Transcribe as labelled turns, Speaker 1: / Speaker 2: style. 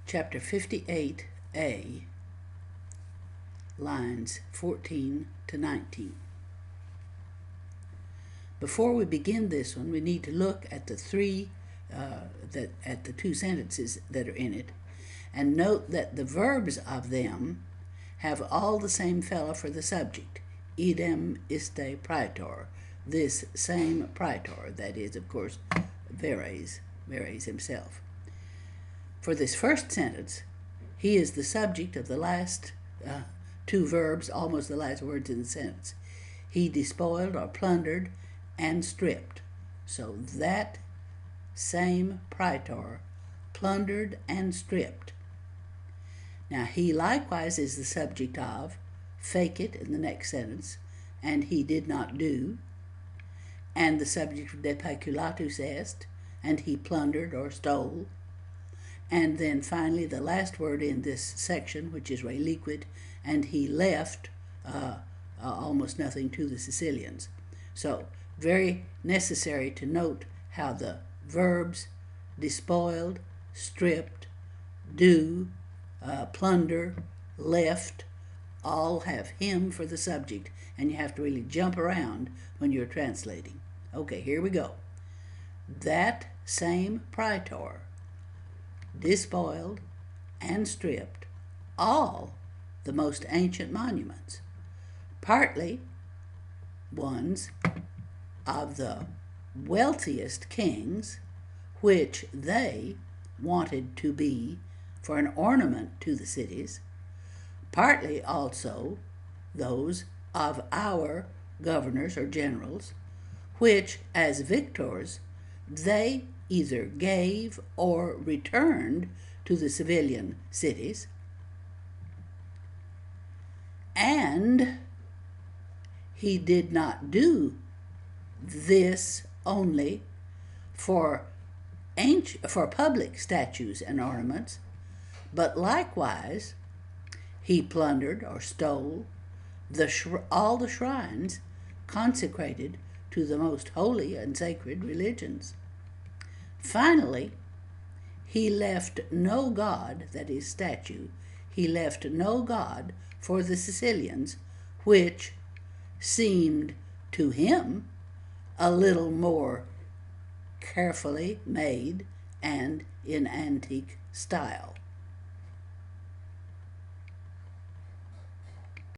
Speaker 1: chapter 58A, lines 14 to 19. Before we begin this one, we need to look at the two sentences that are in it, and note that the verbs of them have all the same fellow for the subject, idem iste praetor, this same praetor, that is, of course, Verres himself. For this first sentence, he is the subject of the last two verbs, almost the last words in the sentence. He despoiled or plundered and stripped. So that same praetor plundered and stripped. Now he likewise is the subject of fecit in the next sentence, and he did not do, and the subject of de peculatus est, and he plundered or stole. And then finally the last word in this section, which is reliquit, and he left almost nothing to the Sicilians. So very necessary to note how the verbs despoiled, stripped, do, plunder, left, all have him for the subject, and you have to really jump around when you're translating. Okay, here we go. That same praetor despoiled and stripped all the most ancient monuments, partly ones of the wealthiest kings, which they wanted to be for an ornament to the cities, partly also those of our governors or generals, which as victors they either gave or returned to the civilian cities. And he did not do this only for public statues and ornaments, but likewise he plundered or stole all the shrines consecrated to the most holy and sacred religions. Finally, he left no god, that is, statue, he left no god for the Sicilians, which seemed to him a little more carefully made and in antique style.